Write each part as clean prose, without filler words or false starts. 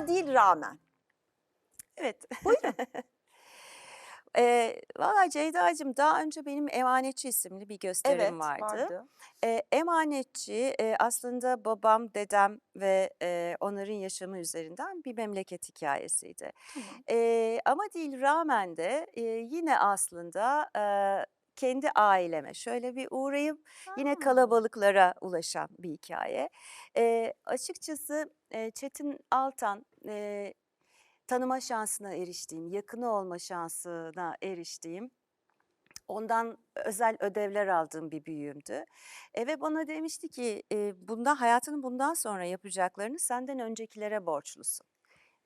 Ama değil rağmen. Evet. Buyurun. Valla Ceyda'cığım daha önce benim Emanetçi isimli bir gösterim Evet, vardı. vardı. Emanetçi aslında babam, dedem ve onların yaşamı üzerinden bir memleket hikayesiydi. Tamam. Ama değil rağmen de yine aslında kendi aileme şöyle bir uğrayıp yine Ha. kalabalıklara ulaşan bir hikaye. Açıkçası Çetin Altan tanıma şansına eriştiğim, yakını olma şansına eriştiğim, ondan özel ödevler aldığım bir büyüğümdü. Ve bana demişti ki, hayatının bundan sonra yapacaklarını senden öncekilere borçlusun.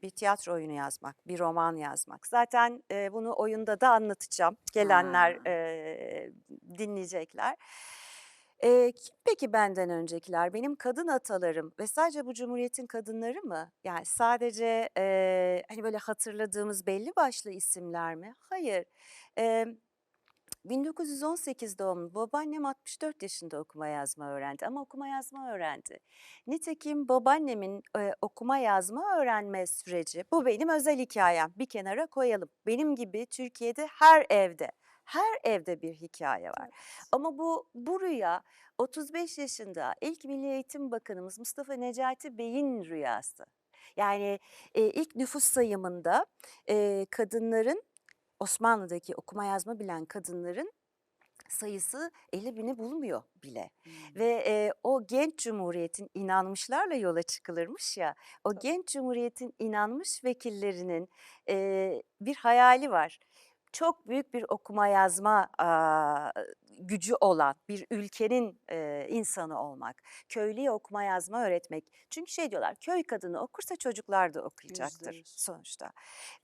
Bir tiyatro oyunu yazmak, bir roman yazmak. Zaten bunu oyunda da anlatacağım. Gelenler Ha. dinleyecekler. Kim peki benden öncekiler? Benim kadın atalarım ve sadece bu cumhuriyetin kadınları mı? Yani sadece hani böyle hatırladığımız belli başlı isimler mi? Hayır. Eee 1918 doğumlu babaannem 64 yaşında okuma yazma öğrendi ama okuma yazma öğrendi. Nitekim babaannemin okuma yazma öğrenme süreci, bu benim özel hikayem, bir kenara koyalım. Benim gibi Türkiye'de her evde bir hikaye var. Evet. Ama bu rüya 35 yaşında ilk Milli Eğitim Bakanımız Mustafa Necati Bey'in rüyası. Yani ilk nüfus sayımında kadınların, Osmanlı'daki okuma yazma bilen kadınların sayısı 50.000'i bulmuyor bile ve o genç cumhuriyetin, inanmışlarla yola çıkılırmış ya, o Tabii. genç cumhuriyetin inanmış vekillerinin bir hayali var. Çok büyük bir okuma yazma gücü olan bir ülkenin insanı olmak, köylüye okuma yazma öğretmek. Çünkü şey diyorlar, köy kadını okursa çocuklar da okuyacaktır %100. sonuçta.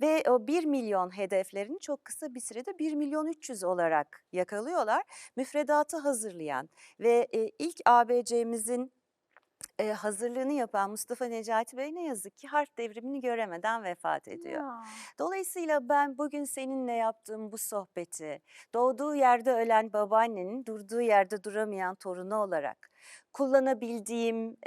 Ve o 1.000.000 hedeflerini çok kısa bir sürede 1.300.000 olarak yakalıyorlar. Müfredatı hazırlayan ve ilk ABC'mizin hazırlığını yapan Mustafa Necati Bey ne yazık ki harf devrimini göremeden vefat ediyor. Ya. Dolayısıyla ben bugün seninle yaptığım bu sohbeti, doğduğu yerde ölen babaannenin durduğu yerde duramayan torunu olarak kullanabildiğim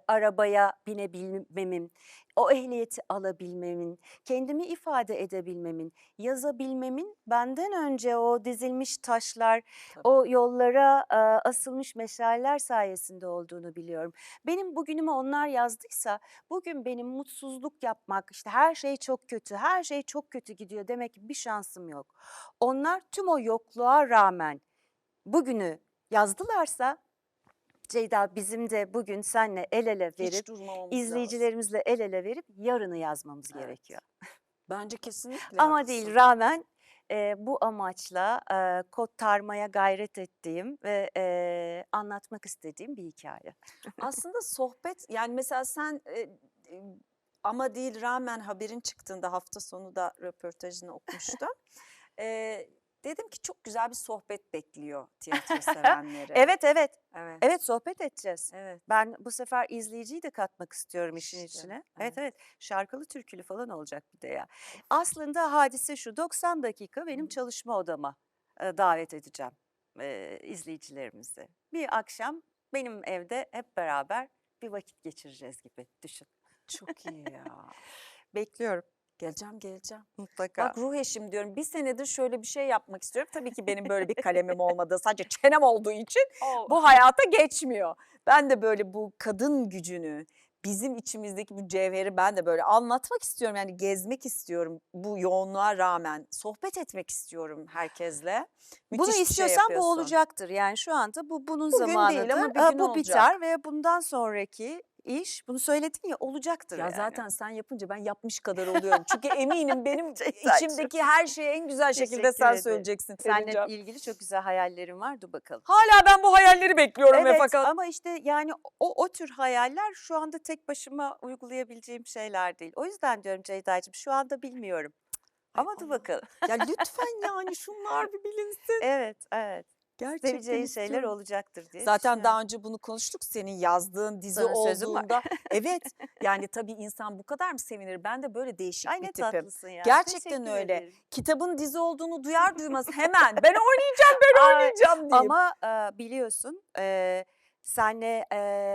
arabaya binebilmemin, o ehliyeti alabilmemin, kendimi ifade edebilmemin, yazabilmemin benden önce o dizilmiş taşlar, Tabii. o yollara asılmış meşaleler sayesinde olduğunu biliyorum. Benim bugünümü onlar yazdıysa bugün benim mutsuzluk yapmak, işte her şey çok kötü, her şey çok kötü gidiyor demek ki bir şansım yok. Onlar tüm o yokluğa rağmen bugünü yazdılarsa Ceyda, bizim de bugün seninle el ele Hiç verip, durmamamız lazım. izleyicilerimizle el ele verip yarını yazmamız Evet. gerekiyor. Bence kesinlikle Ama değil haklısın. rağmen bu amaçla kotarmaya gayret ettiğim ve anlatmak istediğim bir hikaye. Aslında sohbet yani mesela sen ama değil rağmen haberin çıktığında hafta sonu da röportajını okumuştum. Dedim ki çok güzel bir sohbet bekliyor tiyatro sevenleri. Evet, evet. Evet. Evet, sohbet edeceğiz. Evet. Ben bu sefer izleyiciyi de katmak istiyorum işin İşte, içine. Evet, evet. evet. Şarkılı türkülü falan olacak bir de ya. Aslında hadise şu, 90 dakika benim çalışma odama davet edeceğim izleyicilerimizi. Bir akşam benim evde hep beraber bir vakit geçireceğiz gibi düşün. Çok iyi ya. Bekliyorum Geleceğim. mutlaka. Bak ruh eşim diyorum. Bir senedir şöyle bir şey yapmak istiyorum. Tabii ki benim böyle bir kalemim olmadığı, sadece çenem olduğu için bu hayata geçmiyor. Ben de böyle bu kadın gücünü, bizim içimizdeki bu cevheri ben de böyle anlatmak istiyorum. Yani gezmek istiyorum bu yoğunluğa rağmen. Sohbet etmek istiyorum herkesle. Bunu Müthiş bir şey istiyorsan bu yapıyorsun. olacaktır. Yani şu anda bunun Bugün değil zamanıdır. ama bir gün Bu olacak. biter ve bundan sonraki iş, bunu söyledin ya, olacaktır Ya yani. zaten sen yapınca ben yapmış kadar oluyorum. Çünkü eminim benim Ceyda'cığım. içimdeki her şeyi en güzel şekilde Teşekkür sen ederim. söyleyeceksin Seninle Perincem. ilgili çok güzel hayallerim var. Dur bakalım. Hala ben bu hayalleri bekliyorum ve Evet fakat ama işte yani o tür hayaller şu anda tek başıma uygulayabileceğim şeyler değil. O yüzden diyorum Ceyda'cığım, şu anda bilmiyorum. Ay Ama dur Allah. bakalım. Ya lütfen yani şunlar bir bilinsin. Evet, evet. Gerçekten Seveceğin şeyler istiyorum. olacaktır diye Zaten düşünüyorum. daha önce bunu konuştuk. Senin yazdığın dizi Sana sözüm var. olduğunda evet yani tabii insan bu kadar mı sevinir? Ben de böyle değişik Ay bir ne tipim. tatlısın ya. Gerçekten Teşekkür öyle. ederim. Kitabın dizi olduğunu duyar duymaz hemen ben oynayacağım Ay, diyeyim. ama biliyorsun senle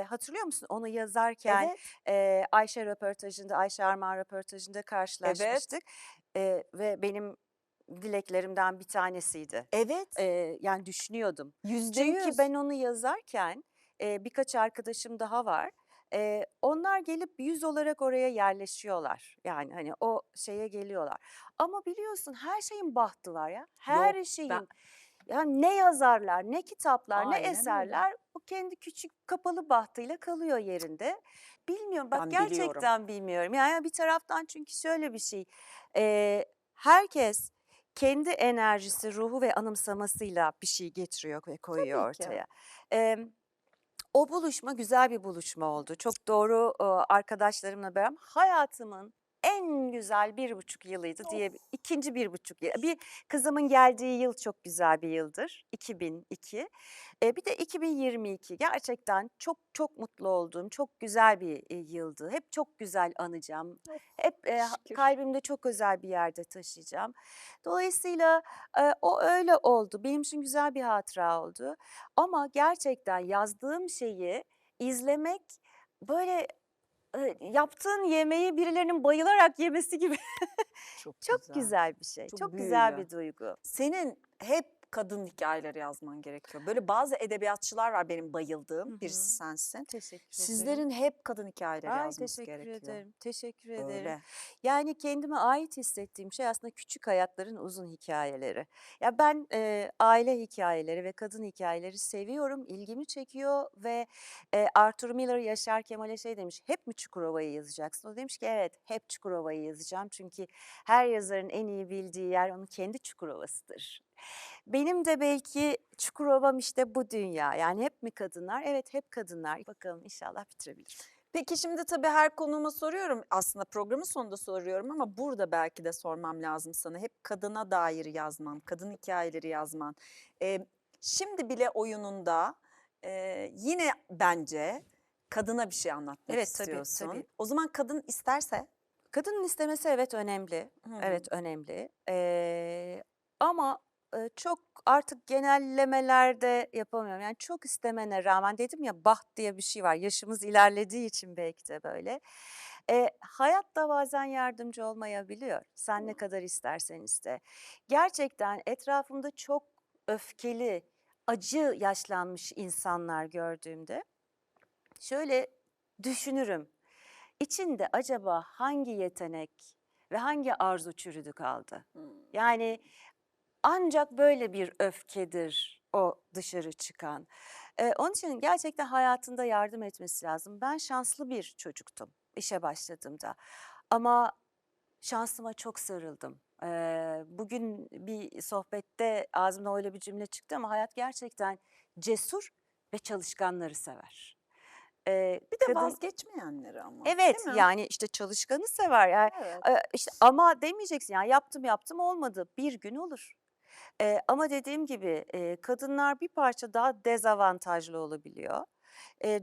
hatırlıyor musun onu yazarken Evet, Ayşe Armağan röportajında evet, karşılaşmıştık. Ve benim dileklerimden bir tanesiydi. evet, Yani düşünüyordum. yüzde Çünkü yüz. ben onu yazarken birkaç arkadaşım daha var. Onlar gelip yüz olarak oraya yerleşiyorlar. Yani hani o şeye geliyorlar. Ama biliyorsun her şeyin bahtı var ya. Yok, Her ben şeyin. Yani ne yazarlar, ne kitaplar, ne aynen öyle. eserler o kendi küçük kapalı bahtıyla kalıyor yerinde. Bilmiyorum bak Ben biliyorum. gerçekten bilmiyorum. Yani bir taraftan çünkü şöyle bir şey. Herkes kendi enerjisi, ruhu ve anımsamasıyla bir şey getiriyor ve koyuyor Tabii ki. ortaya. Emm, O buluşma güzel bir buluşma oldu. Çok doğru, arkadaşlarımla beraber hayatımın en güzel 1,5 yılıydı Of, diye 2'nci 1,5 yıl. Bir kızımın geldiği yıl çok güzel bir yıldır, 2002. Bir de 2022 gerçekten çok çok mutlu olduğum, çok güzel bir, yıldı. Hep çok güzel anacağım. of, Hep, şükür. kalbimde çok özel bir yerde taşıyacağım. Dolayısıyla, o öyle oldu. Benim için güzel bir hatıra oldu. Ama gerçekten yazdığım şeyi izlemek, böyle, yaptığın yemeği birilerinin bayılarak yemesi gibi Çok çok güzel, güzel bir şey. çok Çok güzel büyülü. bir duygu. Senin hep kadın hikayeleri yazman gerekiyor. Böyle bazı edebiyatçılar var benim Hı bayıldığım, birisi hı. sensin. Teşekkür ederim. Sizlerin hep kadın hikayeleri Ay, yazması teşekkür gerekiyor. ederim, teşekkür ederim. Öyle. Yani, kendime ait hissettiğim şey aslında küçük hayatların uzun hikayeleri. Ya, ben, aile hikayeleri ve kadın hikayeleri seviyorum, ilgimi çekiyor ve, Arthur Miller Yaşar Kemal'e şey demiş, "Hep mi Çukurova'yı yazacaksın?" O demiş ki, "Evet, hep Çukurova'yı yazacağım çünkü her yazarın en iyi bildiği yer onun kendi Çukurova'sıdır." Benim de belki Çukurova'm işte bu dünya. Yani hep mi kadınlar? Evet, hep kadınlar. Bakalım inşallah bitirebilirim. Peki şimdi tabii her konuğuma soruyorum. Aslında programın sonunda soruyorum ama burada belki de sormam lazım sana. Hep kadına dair yazman, kadın hikayeleri yazman. Eee, Şimdi bile oyununda, yine bence kadına bir şey anlatmak Evet, tabii, istiyorsun. tabii. O zaman kadın isterse? Kadının istemesi evet önemli. Hı hı. Evet önemli. Ama, çok artık genellemeler de yapamıyorum. Yani çok istemene rağmen dedim ya baht diye bir şey var. Yaşımız ilerlediği için belki de böyle. Hayat da bazen yardımcı olmayabiliyor. Sen ne kadar istersen iste. Gerçekten etrafımda çok öfkeli, acı yaşlanmış insanlar gördüğümde şöyle düşünürüm. İçinde acaba hangi yetenek ve hangi arzu çürüdü kaldı? Hımm. Yani ancak böyle bir öfkedir o dışarı çıkan. Onun için gerçekten hayatında yardım etmesi lazım. Ben şanslı bir çocuktum işe başladığımda ama şansıma çok sarıldım. Bugün bir sohbette ağzımdan öyle bir cümle çıktı ama hayat gerçekten cesur ve çalışkanları sever. Bir de Kadın vazgeçmeyenleri ama, değil Evet, mi? yani, işte, çalışkanı sever. Yani, Evet. işte, ama demeyeceksin, yani, yaptım yaptım olmadı. Bir gün olur. Ama dediğim gibi, kadınlar bir parça daha dezavantajlı olabiliyor.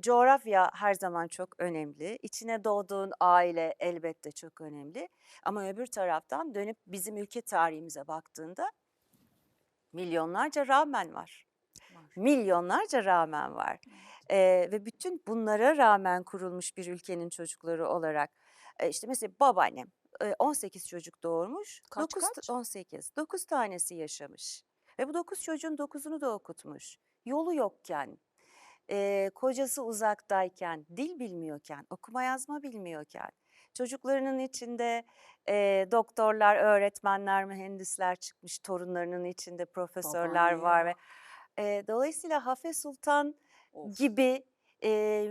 Coğrafya her zaman çok önemli. İçine doğduğun aile elbette çok önemli. Ama öbür taraftan dönüp bizim ülke tarihimize baktığında milyonlarca rağmen var. Var. Milyonlarca rağmen var. Evet. Ve bütün bunlara rağmen kurulmuş bir ülkenin çocukları olarak, işte, mesela babaannem, 18 çocuk doğurmuş, Kaç kaç? 18, 9 tanesi yaşamış ve bu 9 çocuğun 9'unu da okutmuş. Yolu yokken, kocası uzaktayken, dil bilmiyorken, okuma yazma bilmiyorken, çocuklarının içinde, doktorlar, öğretmenler, mühendisler çıkmış, torunlarının içinde profesörler Babaanneye var ve, bak. dolayısıyla Hafize Sultan Of. gibi,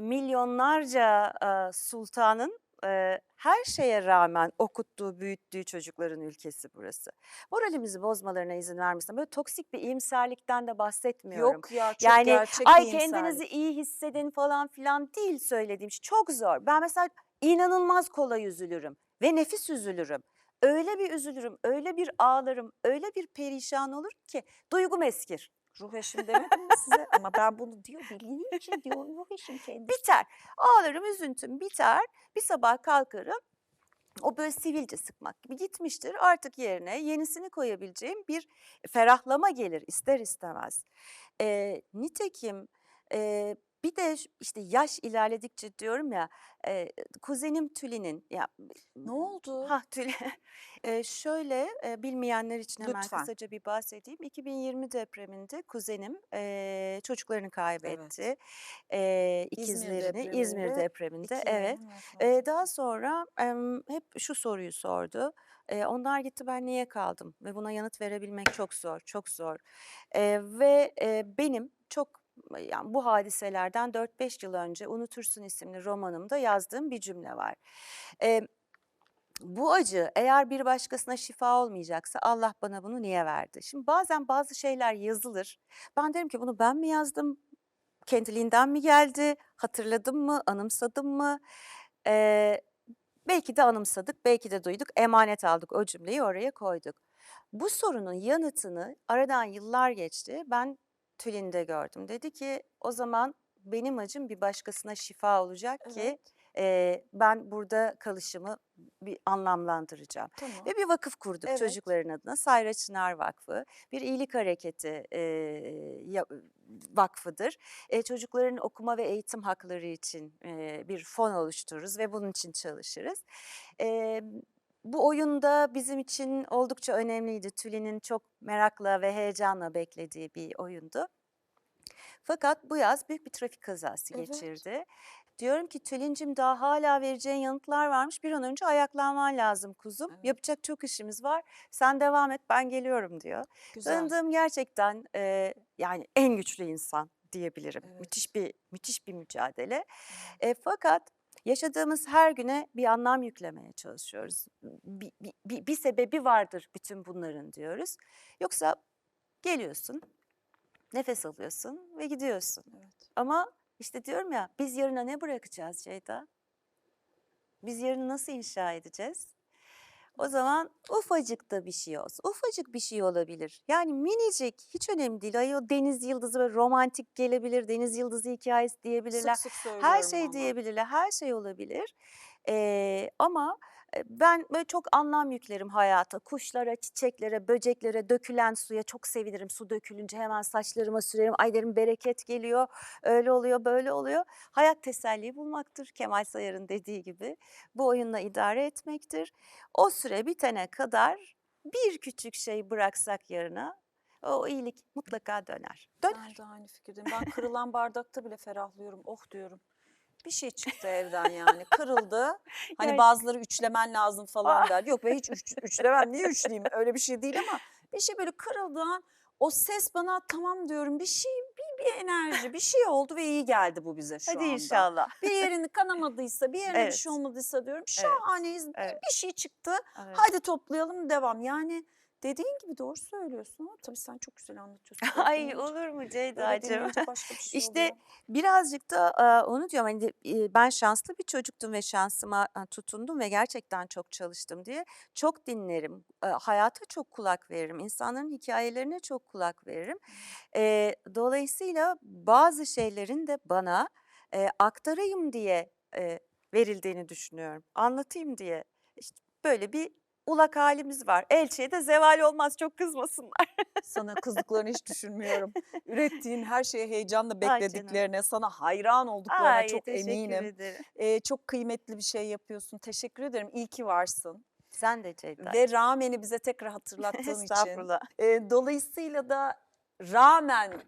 milyonlarca, sultanın, her şeye rağmen okuttuğu, büyüttüğü çocukların ülkesi burası. Moralimizi bozmalarına izin vermesem, böyle toksik bir iyimserlikten de bahsetmiyorum. Yok ya, çok Yani, gerçek bir "Ay, kendinizi iyimserlik. iyi hissedin." falan filan değil söylediğim şey. Çok zor. Ben mesela inanılmaz kolay üzülürüm ve nefis üzülürüm. Öyle bir üzülürüm, öyle bir ağlarım, öyle bir perişan olurum ki duygum eskir. Ruh eşim demedim mi size? Ama ben bunu diyor bildiği için diyor ruh eşim kendisi. Biter. Ağlarım, üzüntüm biter. Bir sabah kalkarım, o böyle sivilce sıkmak gibi gitmiştir. Artık yerine yenisini koyabileceğim bir ferahlama gelir ister istemez. Nitekim, Bir de işte yaş ilerledikçe diyorum ya, kuzenim Tülin'in ya Ne oldu? Tülin şöyle, bilmeyenler için hemen Lütfen. kısaca bir bahsedeyim. 2020 depreminde kuzenim, çocuklarını Evet. kaybetti. İzmir İkizlerini İzmir depreminde depreminde, 2 evet. yeğenim vefat etti. Daha sonra, hep şu soruyu sordu. Onlar gitti, ben niye kaldım ve buna yanıt verebilmek çok zor, çok zor. Benim çok yani bu hadiselerden 4-5 yıl önce Unutursun isimli romanımda yazdığım bir cümle var. Eee, Bu acı eğer bir başkasına şifa olmayacaksa Allah bana bunu niye verdi? Şimdi bazen bazı şeyler yazılır. Ben derim ki bunu ben mi yazdım? Kendiliğinden mi geldi? Hatırladım mı? Anımsadım mı? Eee, Belki de anımsadık, belki de duyduk, emanet aldık o cümleyi oraya koyduk. Bu sorunun yanıtını aradan yıllar geçti. Ben Tülin'de gördüm. Dedi ki o zaman benim acım bir başkasına şifa olacak ki Evet, ben burada kalışımı bir anlamlandıracağım. tamam. Ve bir vakıf kurduk Evet. çocukların adına. Sayra Çınar Vakfı bir iyilik hareketi vakfıdır. Çocukların okuma ve eğitim hakları için bir fon oluştururuz ve bunun için çalışırız. Bu oyunda bizim için oldukça önemliydi. Tülin'in çok merakla ve heyecanla beklediği bir oyundu. Fakat bu yaz büyük bir trafik kazası Evet. geçirdi. Diyorum ki Tülin'cim daha hala vereceğin yanıtlar varmış. Bir an önce ayaklanman lazım kuzum. Evet. Yapacak çok işimiz var. Sen devam et ben geliyorum diyor. Güzel. Tanıdığım gerçekten yani en güçlü insan diyebilirim. Evet. Müthiş bir mücadele. Evet. Fakat yaşadığımız her güne bir anlam yüklemeye çalışıyoruz. Bir sebebi vardır bütün bunların diyoruz. Yoksa geliyorsun, nefes alıyorsun ve gidiyorsun. Evet. Ama işte diyorum ya biz yarına ne bırakacağız Ceyda? Biz yarını nasıl inşa edeceğiz? O zaman ufacık da bir şey olsun. Ufacık bir şey olabilir. Yani minicik hiç önemli değil. Ay o deniz yıldızı böyle romantik gelebilir. Deniz yıldızı hikayesi Sık diyebilirler. sık Her söylüyorum şey valla. diyebilirler. Her şey olabilir. Ama ben böyle çok anlam yüklerim hayata. Kuşlara, çiçeklere, böceklere, dökülen suya çok sevinirim. Su dökülünce hemen saçlarıma sürerim. Ay derim bereket geliyor. Öyle oluyor, böyle oluyor. Hayat teselli bulmaktır. Kemal Sayar'ın dediği gibi. Bu oyunla idare etmektir. O süre bitene kadar bir küçük şey bıraksak yarına o iyilik mutlaka döner. Ben Döner. de aynı fikirdeyim. Ben kırılan bardakta bile ferahlıyorum. Oh diyorum. Bir şey çıktı evden yani. Kırıldı. Hani Gerçekten. bazıları üçlemen lazım falan Ah, der. Yok ben hiç üçlemem. Niye üçleyeyim? Öyle bir şey değil ama bir şey böyle kırıldığı an o ses bana tamam diyorum bir şey bir enerji bir şey oldu ve iyi geldi bu bize şu hadi anda. inşallah. Bir yerini kanamadıysa bir yerine bir şey Evet, olmadıysa diyorum evet, şahaneyiz evet, bir şey çıktı. evet. Hadi toplayalım devam. Yani dediğin gibi doğru söylüyorsun ama tabii sen çok güzel anlatıyorsun. Böyle Ay dinleyince, olur mu böyle Ceyda'cığım? dinleyince başka bir şey İşte oluyor. birazcık da onu diyorum hani ben şanslı bir çocuktum ve şansıma tutundum ve gerçekten çok çalıştım diye. Çok dinlerim, hayata çok kulak veririm, insanların hikayelerine çok kulak veririm. Dolayısıyla bazı şeylerin de bana aktarayım diye verildiğini düşünüyorum. Anlatayım diye. İşte böyle bir ulak halimiz var. Elçiye de zeval olmaz çok kızmasınlar. Sana kızdıklarını hiç düşünmüyorum. Ürettiğin her şeye heyecanla Ay canım. beklediklerine, sana hayran olduklarına Ay çok teşekkür eminim. ederim. Çok kıymetli bir şey yapıyorsun. Teşekkür ederim. İyi ki varsın Sen de ve Ceyda'cığım. rağmeni bize tekrar hatırlattığın için. Estağfurullah. Dolayısıyla da rağmen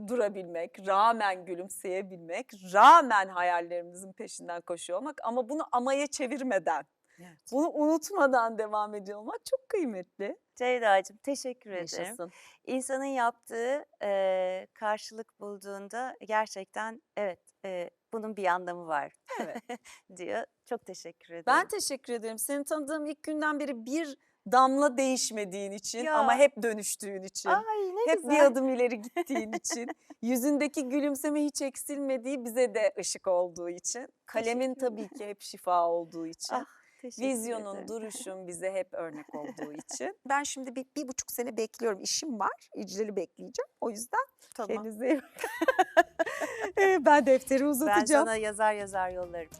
durabilmek, rağmen gülümseyebilmek, rağmen hayallerimizin peşinden koşuyor olmak ama bunu amaya çevirmeden, Evet. bunu unutmadan devam ediyor olmak çok kıymetli. Ceyda'cığım teşekkür ederim. Yaşasın. İnsanın yaptığı karşılık bulduğunda gerçekten evet bunun bir anlamı var Evet. diyor. Çok teşekkür Ben ederim. teşekkür ederim. Seni tanıdığım ilk günden beri bir damla değişmediğin için ama Ya hep dönüştüğün için, ay ne hep bir güzel. adım ileri gittiğin için, yüzündeki gülümseme hiç eksilmediği, bize de ışık olduğu için, kalemin Teşekkür tabii ederim. ki hep şifa olduğu Ah için, teşekkür vizyonun, ederim. duruşun bize hep örnek olduğu için. Ben şimdi bir buçuk sene bekliyorum. İşim var. İcrali bekleyeceğim. O yüzden Tamam. kendinize iyi bakın. Ben defteri Ben uzatacağım. sana yazar yazar yollarım.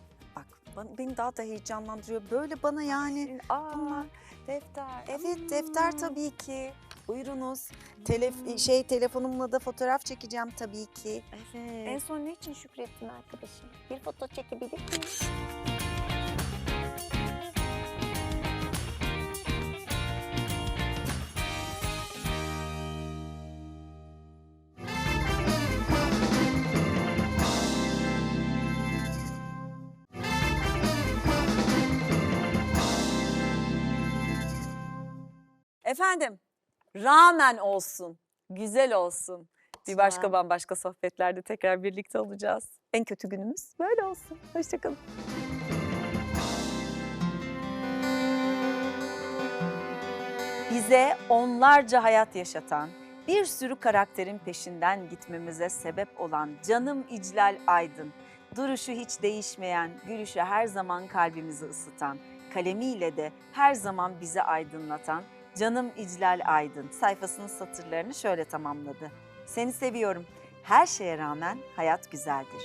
Bak beni daha da heyecanlandırıyor. Böyle bana yani Aa bunlar defter. evet defter tabii ki. Buyurunuz. Telefonumla da fotoğraf çekeceğim tabii ki. Evet. En son ne için şükrettin arkadaşım? Bir foto çekebilir miyim? Efendim, rağmen olsun, güzel olsun. Bir başka Tamam. bambaşka sohbetlerde tekrar birlikte olacağız. En kötü günümüz böyle olsun. Hoşçakalın. Bize onlarca hayat yaşatan, bir sürü karakterin peşinden gitmemize sebep olan canım İclal Aydın, duruşu hiç değişmeyen, gülüşü her zaman kalbimizi ısıtan, kalemiyle de her zaman bizi aydınlatan canım İclal Aydın sayfasının satırlarını şöyle tamamladı. Seni seviyorum. Her şeye rağmen hayat güzeldir.